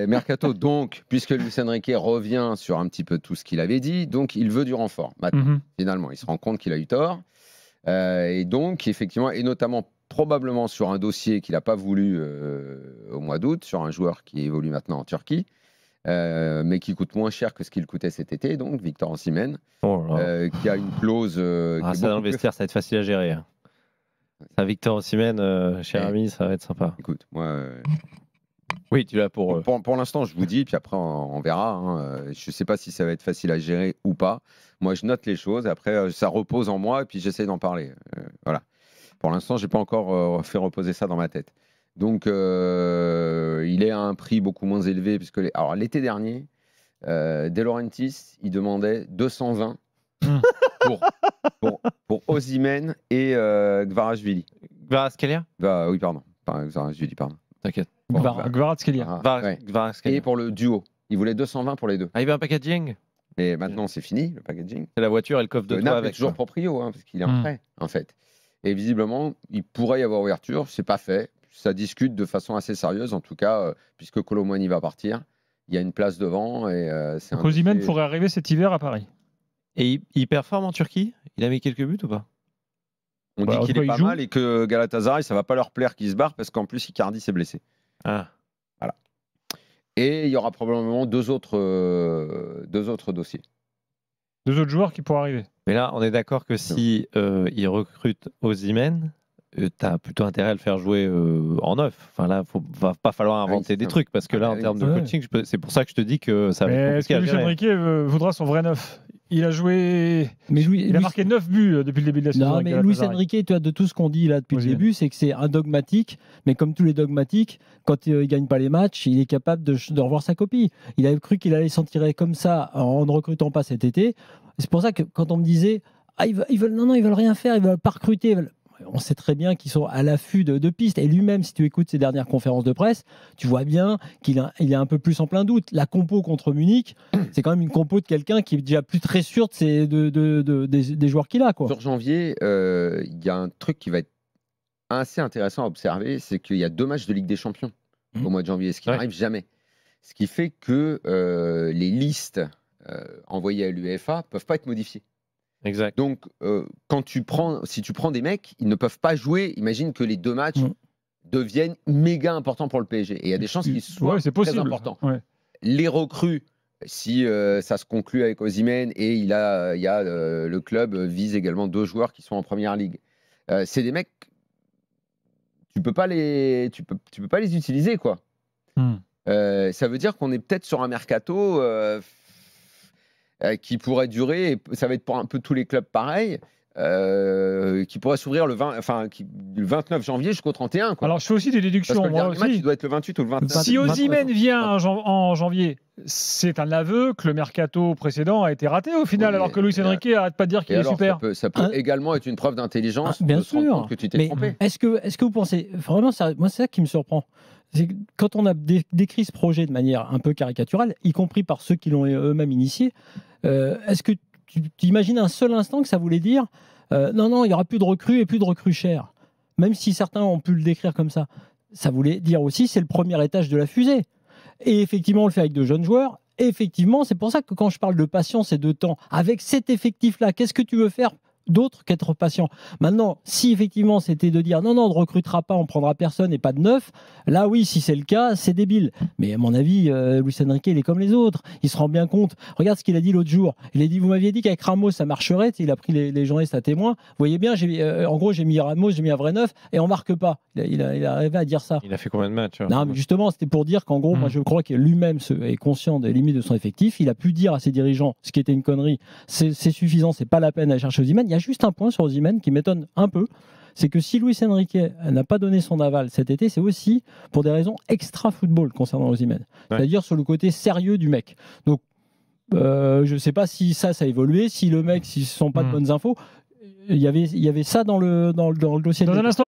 Mercato, donc, puisque Luis Enrique revient sur un petit peu tout ce qu'il avait dit, donc il veut du renfort. Maintenant, finalement, il se rend compte qu'il a eu tort. Et donc, effectivement, et notamment probablement sur un dossier qu'il n'a pas voulu au mois d'août, sur un joueur qui évolue maintenant en Turquie, mais qui coûte moins cher que ce qu'il coûtait cet été, donc Victor Osimhen, qui a une clause. Ça dans le vestiaire, ça va être facile à gérer. Ça, Victor Osimhen, cher ami, ça va être sympa. Écoute, moi. Oui, tu l'as pour l'instant, je vous dis, puis après, on verra. Je ne sais pas si ça va être facile à gérer ou pas. Moi, je note les choses. Après, ça repose en moi et puis j'essaie d'en parler. Voilà. Pour l'instant, je n'ai pas encore fait reposer ça dans ma tête. Donc, il est à un prix beaucoup moins élevé. Puisque alors, l'été dernier, De Laurentiis, il demandait 220 pour Osimhen et Kvaratskhelia. Kvaratskhelia Oui, pardon. Kvaratskhelia, pardon. T'inquiète. Kvaratskhelia. Et pour le duo. Il voulait 220 pour les deux. Ah, il veut un packaging. Mais maintenant, c'est fini, le packaging. C'est la voiture et le coffre de toit avec. toujours proprio, parce qu'il est en prêt, en fait. Et visiblement, il pourrait y avoir ouverture. C'est pas fait. Ça discute de façon assez sérieuse, en tout cas, puisque Kolo Muani va partir. Il y a une place devant. Donc Osimhen pourrait arriver cet hiver à Paris. Et il performe en Turquie ? Il a mis quelques buts ou pas ? On dit qu'il est pas mal et que Galatasaray, ça va pas leur plaire qu'il se barre parce qu'en plus, Icardi s'est blessé. Ah. Voilà. Et il y aura probablement deux autres dossiers. 2 autres joueurs qui pourraient arriver. Mais là, on est d'accord que si il recrute Osimhen, tu as plutôt intérêt à le faire jouer en neuf. Enfin là, va pas falloir inventer des trucs parce que là, en termes de coaching, c'est pour ça que je te dis que ça va être compliqué à gérer. Est-ce que Luis Enrique voudra son vrai neuf ? Il a joué. Il a marqué 9 buts depuis le début de la saison. Non, mais Luis Enrique, de tout ce qu'on dit là depuis le début, c'est que c'est un dogmatique. Mais comme tous les dogmatiques, quand il ne gagne pas les matchs, il est capable de revoir sa copie. Il avait cru qu'il allait s'en tirer comme ça en ne recrutant pas cet été. C'est pour ça que quand on me disait ils veulent rien faire, ils veulent pas recruter. On sait très bien qu'ils sont à l'affût de pistes. Et lui-même, si tu écoutes ses dernières conférences de presse, tu vois bien qu'il est un peu plus en plein doute. La compo contre Munich, c'est quand même une compo de quelqu'un qui est déjà plus très sûr des joueurs qu'il a. Sur janvier, il y a un truc qui va être assez intéressant à observer, c'est qu'il y a 2 matchs de Ligue des Champions au mois de janvier, ce qui n'arrive jamais. Ce qui fait que les listes envoyées à l'UEFA ne peuvent pas être modifiées. Exact. Donc, si tu prends des mecs, ils ne peuvent pas jouer. Imagine que les 2 matchs deviennent méga importants pour le PSG. Et il y a des chances qu'ils soient très importants. Ouais. Les recrues, si ça se conclut avec Osimhen et le club vise également 2 joueurs qui sont en première ligue. C'est des mecs, tu peux pas les utiliser, quoi. Ça veut dire qu'on est peut-être sur un mercato qui pourrait durer, et ça va être pour un peu tous les clubs pareil, qui pourrait s'ouvrir le 29 janvier jusqu'au 31. Quoi. Alors je fais aussi des déductions. Parce que le dernier match, il doit être le 28 ou le 29. Si Osimhen vient en janvier, c'est un aveu que le mercato précédent a été raté au final, alors que Luis Enrique n'arrête pas de dire qu'il est super. Ça peut également être une preuve d'intelligence bien de se rendre sûr. compte que tu t'es trompé. Est-ce que vous pensez, vraiment, moi c'est ça qui me surprend, c'est que quand on a décrit ce projet de manière un peu caricaturale, y compris par ceux qui l'ont eux-mêmes initié, est-ce que tu imagines un seul instant que ça voulait dire non, il n'y aura plus de recrues et plus de recrues chères, même si certains ont pu le décrire comme ça. Ça voulait dire aussi c'est le premier étage de la fusée. Et effectivement, on le fait avec de jeunes joueurs. Et effectivement, c'est pour ça que quand je parle de patience et de temps, avec cet effectif-là, qu'est-ce que tu veux faire d'autre qu'être patient? Maintenant, si effectivement c'était de dire non, on ne recrutera pas, on prendra personne et pas de neuf, là oui, si c'est le cas, c'est débile. Mais à mon avis, Luis Enrique, il est comme les autres. Il se rend bien compte. Regarde ce qu'il a dit l'autre jour. Il a dit, vous m'aviez dit qu'avec Ramos, ça marcherait. Il a pris les journalistes à témoin. Vous voyez bien, en gros, j'ai mis Ramos, j'ai mis un vrai neuf et on marque pas. Il a arrivé à dire ça. Il a fait combien de matchs? Non, mais justement, c'était pour dire qu'en gros, moi, je crois que lui-même est conscient des limites de son effectif. Il a pu dire à ses dirigeants, ce qui était une connerie, c'est suffisant, c'est pas la peine à chercher Osimhen. Il y a juste un point sur Osimhen qui m'étonne un peu, c'est que si Luis Enrique n'a pas donné son aval cet été, c'est aussi pour des raisons extra-football concernant Osimhen. Ouais. C'est-à-dire sur le côté sérieux du mec. Donc, je ne sais pas si ça a évolué, si le mec, s'ils ne sont pas de bonnes infos. Il y avait ça dans le dossier. Dans un instant.